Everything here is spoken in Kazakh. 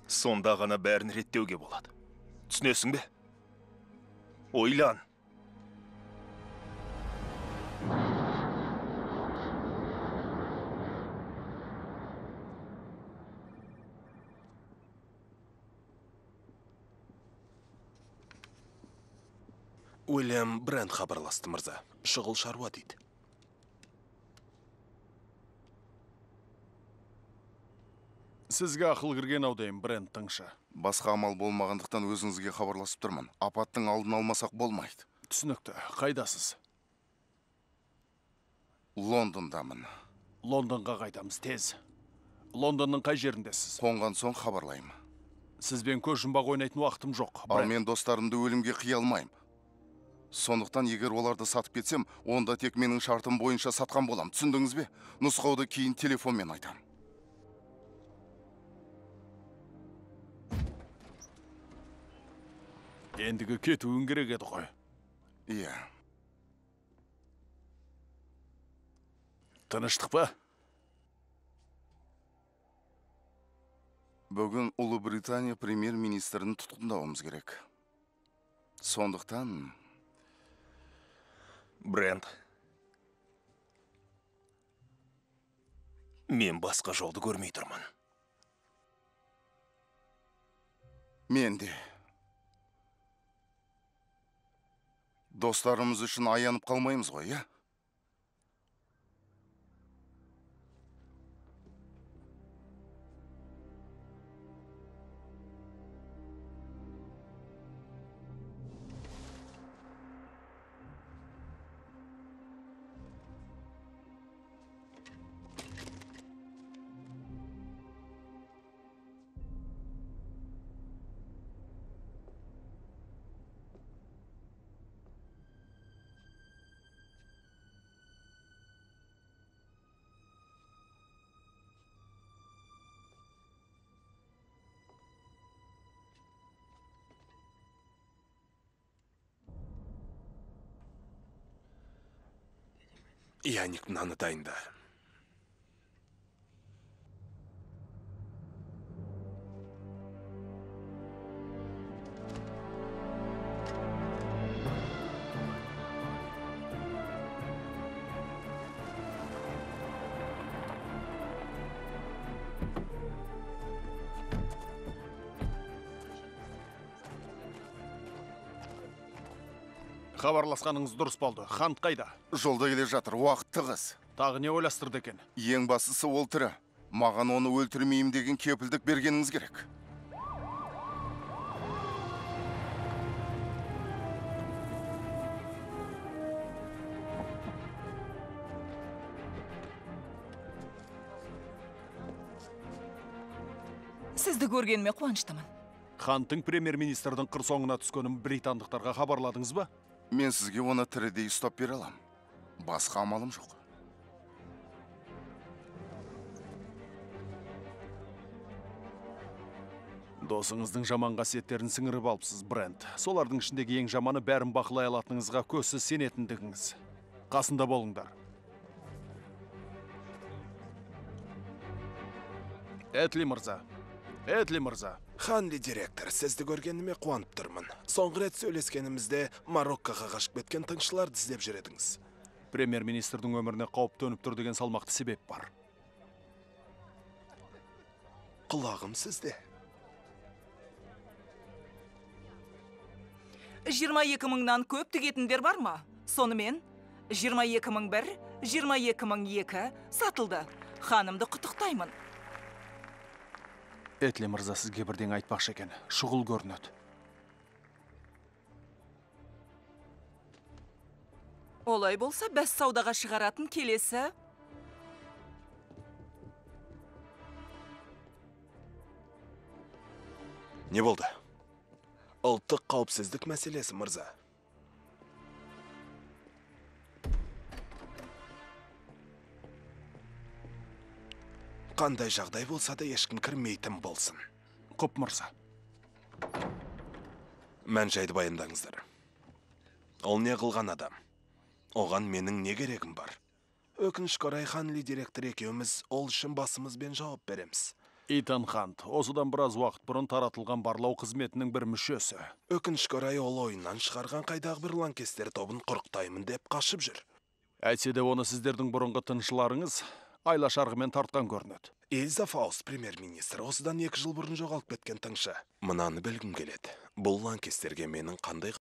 Сонда ғана бәрін реттеуге болады. Түсінесің бе? Ойлан. Уильям Брент хабарласты, мырза. Шұғыл шаруа дейді. Сізге ақыл кірген аудайым, Брент тыңшы. Басқа амал болмағандықтан өзіңізге хабарласып тұрмын. Апаттың алдын алмасақ болмайды. Түсінікті. Қайдасыз? Лондондамын. Лондонға қайтамыз тез. Лондонның қай жеріндесіз? Қонған соң хабарлаймын. Сізбен көз жұмбақ ойнайтын уақытым жоқ. Ал мен достарымды өлімге қия алмаймын. Сондықтан егер оларды сатып кетсем, онда тек менің шартым бойынша сатқан болам. Түсіндіңіз бе? Нұсқауды кейін телефонмен айтам. Ендігі кетуің керек еді ғой. Иә. Тыныштық па? Бүгін Ұлыбритания премьер-министрін тұтқындауымыз керек. Сондықтан... Брент. Мен басқа жолды көрмей тұрмын. Мен де. Достарымыз үшін аянып қалмаймыз ғой, иә? Яник мынаны дайында. Хабарласқаныңыз дұрыс болды. Хант қайда? Жолда келе жатыр, уақыт тығыз. Тағы не ойластырды екен? Ең бастысы ол тірі. Маған оны өлтірмеймін деген кепілдік бергеніңіз керек. Сізді көргеніме қуаныштымын. Ханттың премьер-министрдің қыр соңына түскенін британдықтарға хабарладыңыз ба? Мен сізге оны тірідей ұстап бере алам. Басқа амалым жоқ. Досыңыздың жаман қасиеттерін сіңіріп алыпсыз, Брент. Солардың ішіндегі ең жаманы бәрін бақылай алатыныңызға көзсіз сенетіндігіңіз. Қасында болыңдар. Этли мырза. Этли мырза. Ханли директор, сізді көргеніме қуанып тұрмын. Соңғы рет сөйлескенімізде Мароккоға қашып кеткен тыңшыларды іздеп жүредіңіз. Премьер-министрдің өміріне қауіп төніп тұр деген салмақты себеп бар. Құлағым сізде. 22 мыңнан көп тігетіндер бар ма? Сонымен 22 мың 1, 22 мың 2 сатылды. Ханымды құттықтаймын. Этли мырза сізге бірден айтпақшы екен. Шұғыл көрінеді. Олай болса, бәс саудаға шығаратын келесі. Не болды? Ұлттық қауіпсіздік мәселесі, мырза. Қандай жағдай болса да ешкім кірмейтін болсын. Құп мырза. Мән жайды баяндаңыздар. Ол не қылған адам? Оған менің не керегім бар? Өкінішке орай Ханли директор екеуміз ол үшін басымызбен жауап береміз. Итан Хант, осыдан біраз уақыт бұрын таратылған барлау қызметінің бір мүшесі. Өкінішке орай ол ойыннан шығарған қайдағы бір лаңкестер тобын құрықтаймын деп қашып жүр. Әйтсе де оны сіздердің бұрынғы тыншыларыңыз айла шарғымен тартқан көрінеді. Эльза Фауст, премьер-министр, осыдан 2 жыл бұрын жоғалып кеткен тыңшы. Мынаны білгім келеді. Бұл лаңкестерге менің қандай